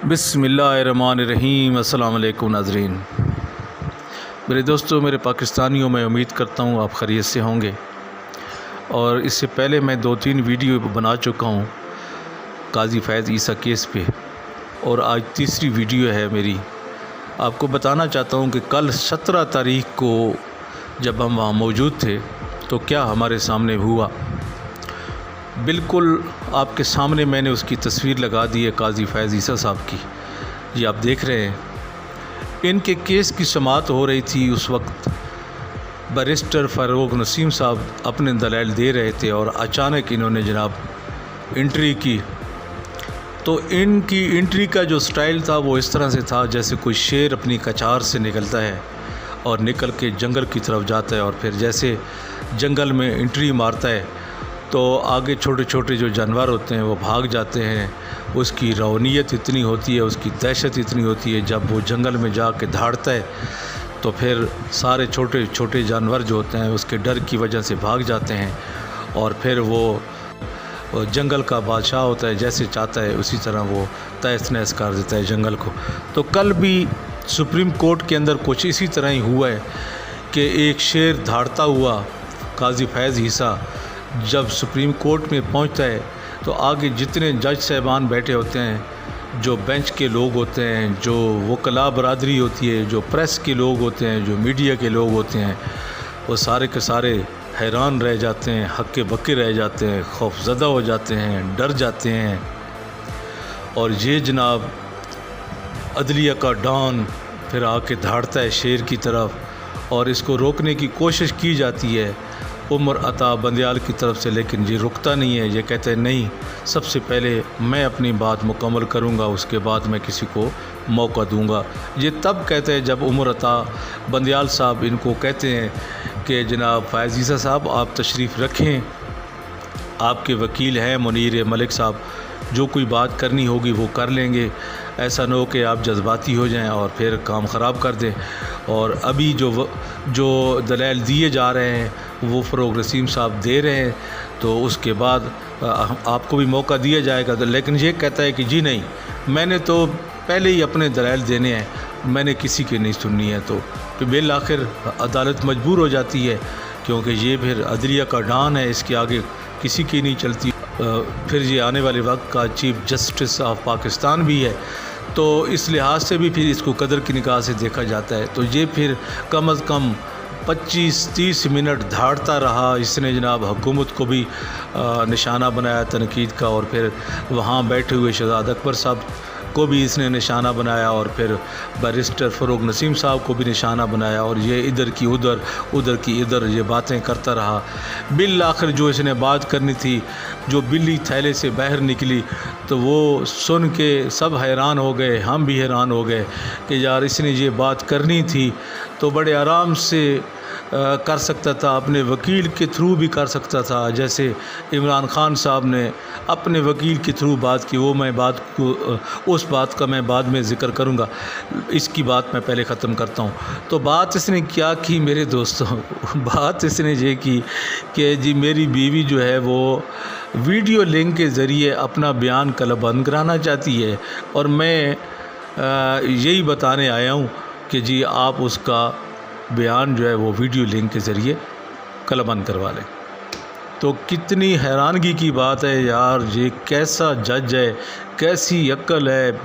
बिस्मिल्लाहिर्रहमानिर्रहीम। अस्सलाम वालेकुम नाज़रीन। मेरे दोस्तों, मेरे पाकिस्तानियों, मैं उम्मीद करता हूँ आप खैरियत से होंगे। और इससे पहले मैं 2-3 वीडियो बना चुका हूँ काजी फैज़ ईसा केस पे, और आज तीसरी वीडियो है मेरी। आपको बताना चाहता हूँ कि कल 17 तारीख को जब हम वहाँ मौजूद थे तो क्या हमारे सामने हुआ। बिल्कुल आपके सामने मैंने उसकी तस्वीर लगा दी है काजी फैज़ ईसा साहब की। ये आप देख रहे हैं, इनके केस की समाअत हो रही थी। उस वक्त बैरिस्टर फ़ारूक नसीम साहब अपने दलाइल दे रहे थे और अचानक इन्होंने जनाब एंट्री की। तो इनकी एंट्री का जो स्टाइल था वो इस तरह से था जैसे कोई शेर अपनी कचार से निकलता है और निकल के जंगल की तरफ जाता है, और फिर जैसे जंगल में एंट्री मारता है तो आगे छोटे छोटे जो जानवर होते हैं वो भाग जाते हैं। उसकी रौनियत इतनी होती है, उसकी दहशत इतनी होती है, जब वो जंगल में जाके दहाड़ता है तो फिर सारे छोटे छोटे जानवर जो होते हैं उसके डर की वजह से भाग जाते हैं, और फिर वो जंगल का बादशाह होता है, जैसे चाहता है उसी तरह वो तहस नहस कर देता है जंगल को। तो कल भी सुप्रीम कोर्ट के अंदर कुछ इसी तरह ही हुआ है कि एक शेर दहाड़ता हुआ काजी फैज़ ईसा जब सुप्रीम कोर्ट में पहुंचता है तो आगे जितने जज साहबान बैठे होते हैं, जो बेंच के लोग होते हैं, जो वकला बरादरी होती है, जो प्रेस के लोग होते हैं, जो मीडिया के लोग होते हैं, वो सारे के सारे हैरान रह जाते हैं, हक्के बक्के रह जाते हैं, खौफज़दा हो जाते हैं, डर जाते हैं। और ये जनाब अदलिया का डॉन फिर आके दहाड़ता है शेर की तरफ, और इसको रोकने की कोशिश की जाती है उमर अता बंदियाल की तरफ से, लेकिन ये रुकता नहीं है। ये कहते हैं नहीं, सबसे पहले मैं अपनी बात मुकम्मल करूंगा, उसके बाद मैं किसी को मौका दूंगा। ये तब कहते हैं जब उमर अता बंदियाल साहब इनको कहते हैं कि जनाब फैज़ ईसा साहब आप तशरीफ़ रखें, आपके वकील हैं मुनीर मलिक साहब, जो कोई बात करनी होगी वो कर लेंगे। ऐसा न हो कि आप जज्बाती हो जाएं और फिर काम ख़राब कर दें। और अभी जो दलाइल दिए जा रहे हैं वो फ़ारूक नसीम साहब दे रहे हैं, तो उसके बाद आपको भी मौका दिया जाएगा। लेकिन ये कहता है कि जी नहीं, मैंने तो पहले ही अपने दलाइल देने हैं, मैंने किसी की नहीं सुननी है। तो बिल आखिर अदालत मजबूर हो जाती है, क्योंकि ये फिर अदलिया का डॉन है, इसके आगे किसी की नहीं चलती। फिर ये आने वाले वक्त का चीफ जस्टिस ऑफ पाकिस्तान भी है, तो इस लिहाज से भी फिर इसको कदर की निगाह से देखा जाता है। तो ये फिर कम अज़ कम 25-30 मिनट दहाड़ता रहा। इसने जनाब हुकूमत को भी निशाना बनाया तनकीद का, और फिर वहाँ बैठे हुए शहजाद अकबर साहब को भी इसने निशाना बनाया, और फिर बैरिस्टर फ़ारूक नसीम साहब को भी निशाना बनाया, और ये इधर की उधर, उधर की इधर ये बातें करता रहा। बिल आखिर जो इसने बात करनी थी, जो बिल्ली थैले से बाहर निकली, तो वो सुन के सब हैरान हो गए, हम भी हैरान हो गए कि यार इसने ये बात करनी थी तो बड़े आराम से कर सकता था, अपने वकील के थ्रू भी कर सकता था। जैसे इमरान खान साहब ने अपने वकील के थ्रू बात की, वो मैं बात को उस बात का मैं बाद में ज़िक्र करूँगा, इसकी बात मैं पहले ख़त्म करता हूँ। तो बात इसने क्या की मेरे दोस्तों, बात इसने ये की कि जी मेरी बीवी जो है वो वीडियो लिंक के ज़रिए अपना बयान कलबंद कराना चाहती है, और मैं यही बताने आया हूँ कि जी आप उसका बयान जो है वो वीडियो लिंक के ज़रिए कलबंद करवा लें। तो कितनी हैरानगी की बात है यार, ये कैसा जज है, कैसी अक्ल है,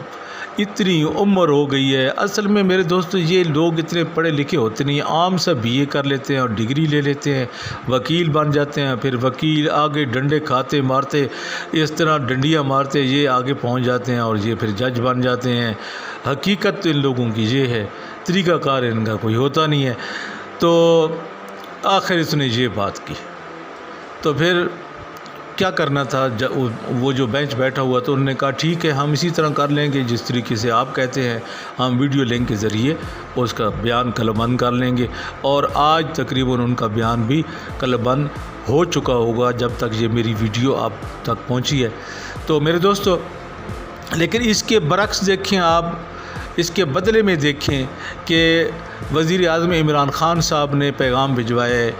इतनी उम्र हो गई है। असल में मेरे दोस्तों ये लोग इतने पढ़े लिखे होते नहीं, आम सा बीए कर लेते हैं और डिग्री ले लेते हैं, वकील बन जाते हैं, फिर वकील आगे डंडे खाते मारते, इस तरह डंडियाँ मारते ये आगे पहुंच जाते हैं और ये फिर जज बन जाते हैं। हकीकत इन लोगों की ये है, तरीक़ाकार इनका कोई होता नहीं है। तो आखिर इसने ये बात की, तो फिर क्या करना था, वो जो बेंच बैठा हुआ तो उन्होंने कहा ठीक है हम इसी तरह कर लेंगे जिस तरीके से आप कहते हैं, हम वीडियो लिंक के ज़रिए उसका बयान कलबंद कर लेंगे। और आज तकरीबन उनका बयान भी कलबंद हो चुका होगा जब तक ये मेरी वीडियो आप तक पहुंची है। तो मेरे दोस्तों, लेकिन इसके बरक्स देखें आप, इसके बदले में देखें कि वज़ीर आज़म इमरान खान साहब ने पैगाम भिजवाया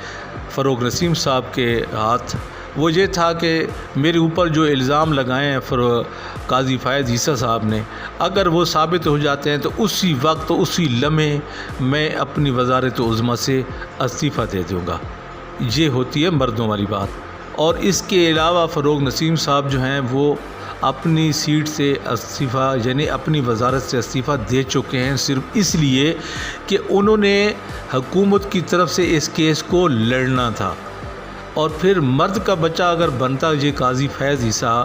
फ़ारूक नसीम साहब के हाथ وہ یہ تھا کہ میرے اوپر جو الزام لگائے ہیں قاضی فائز عیسیٰ صاحب نے، اگر وہ ثابت ہو جاتے ہیں تو اسی وقت اسی لمحے میں اپنی وزارت عظمیٰ سے استعفیٰ دے دوں گا۔ یہ ہوتی ہے مردوں والی بات۔ اور اس کے علاوہ فروغ نسیم صاحب جو ہیں وہ اپنی سیٹ سے استعفیٰ یعنی اپنی وزارت سے استعفیٰ دے چکے ہیں، صرف اس لیے کہ انہوں نے حکومت کی طرف سے اس کیس کو لڑنا تھا۔ اور پھر مرد کا بچہ اگر بنتا یہ قاضی فیض عیسیٰ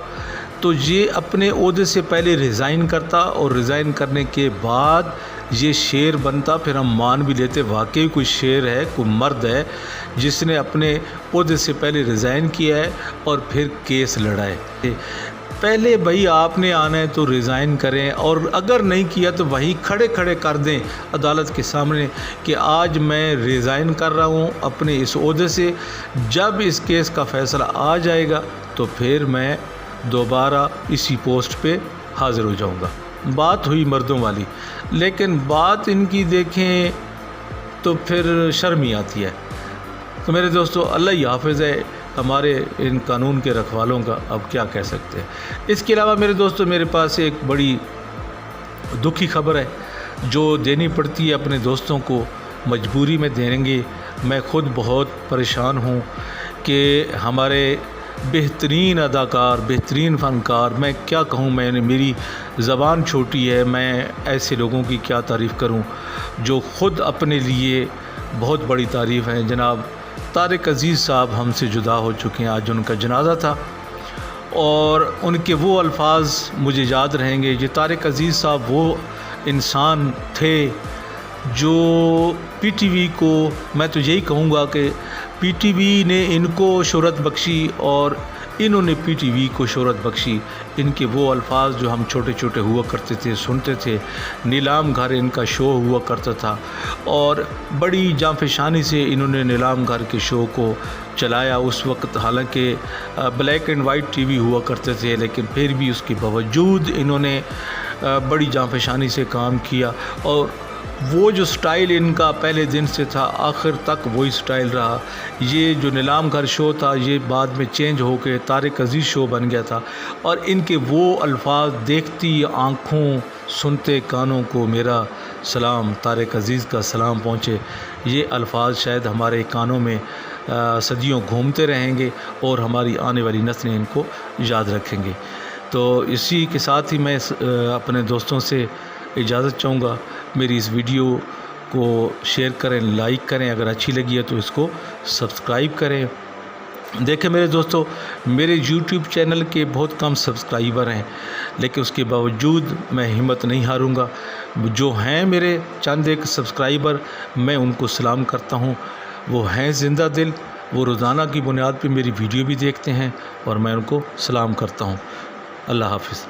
تو یہ اپنے عہدے سے پہلے ریزائن کرتا، اور ریزائن کرنے کے بعد یہ شیر بنتا، پھر ہم مان بھی لیتے واقعی کوئی شیر ہے، کوئی مرد ہے جس نے اپنے عہدے سے پہلے ریزائن کیا ہے اور پھر کیس لڑا ہے۔ پہلے بھائی آپ نے آنا ہے تو ریزائن کریں، اور اگر نہیں کیا تو وہی کھڑے کھڑے کر دیں عدالت کے سامنے کہ آج میں ریزائن کر رہا ہوں اپنے اس عہدے سے، جب اس کیس کا فیصلہ آ جائے گا تو پھر میں دوبارہ اسی پوسٹ پہ حاضر ہو جاؤں گا۔ بات ہوئی مردوں والی، لیکن بات ان کی دیکھیں تو پھر شرم ہی آتی ہے۔ تو میرے دوستو، اللہ ہی حافظ ہے ہمارے ان قانون کے رکھوالوں کا، اب کیا کہہ سکتے ہیں۔ اس کے علاوہ میرے دوستو، میرے پاس ایک بڑی دکھی خبر ہے جو دینی پڑتی ہے اپنے دوستوں کو، مجبوری میں دیں گے۔ میں خود بہت پریشان ہوں کہ ہمارے بہترین اداکار، بہترین فنکار، میں کیا کہوں، میری زبان چھوٹی ہے، میں ایسے لوگوں کی کیا تعریف کروں جو خود اپنے لیے بہت بڑی تعریف ہیں۔ جناب طارق عزیز صاحب ہم سے جدا ہو چکے ہیں، آج ان کا جنازہ تھا، اور ان کے وہ الفاظ مجھے یاد رہیں گے۔ یہ طارق عزیز صاحب وہ انسان تھے جو پی ٹی وی کو، میں تو یہی کہوں گا کہ پی ٹی وی نے ان کو شہرت بخشی اور انہوں نے پی ٹی وی کو شہرت بخشی۔ ان کے وہ الفاظ جو ہم چھوٹے چھوٹے ہوا کرتے تھے، سنتے تھے، نیلام گھر ان کا شو ہوا کرتا تھا، اور بڑی جانفشانی سے انہوں نے نیلام گھر کے شو کو چلایا۔ اس وقت حالانکہ black and white T V ہوا کرتے تھے، لیکن پھر بھی اس کے باوجود انہوں نے بڑی جانفشانی سے کام کیا، اور وہ جو سٹائل ان کا پہلے دن سے تھا آخر تک وہی سٹائل رہا۔ یہ جو نیلام گھر شو تھا یہ بعد میں چینج ہو کے طارق عزیز شو بن گیا تھا، اور ان کے وہ الفاظ، دیکھتی آنکھوں سنتے کانوں کو میرا سلام، طارق عزیز کا سلام پہنچے، یہ الفاظ شاید ہمارے کانوں میں صدیوں گھومتے رہیں گے، اور ہماری آنے والی نسلیں ان کو یاد رکھیں گے۔ تو اسی کے ساتھ ہی میں اپنے دوستوں سے اجازت چاہوں گا۔ میری اس ویڈیو کو شیئر کریں، لائک کریں، اگر اچھی لگی ہے تو اس کو سبسکرائب کریں۔ دیکھیں میرے دوستو، میرے یوٹیوب چینل کے بہت کم سبسکرائبر ہیں، لیکن اس کے باوجود میں ہمت نہیں ہاروں گا۔ جو ہیں میرے چند ایک سبسکرائبر، میں ان کو سلام کرتا ہوں، وہ ہیں زندہ دل، وہ روزانہ کی بنیاد پہ میری ویڈیو بھی دیکھتے ہیں، اور میں ان کو سلام کرتا ہوں۔ اللہ حافظ۔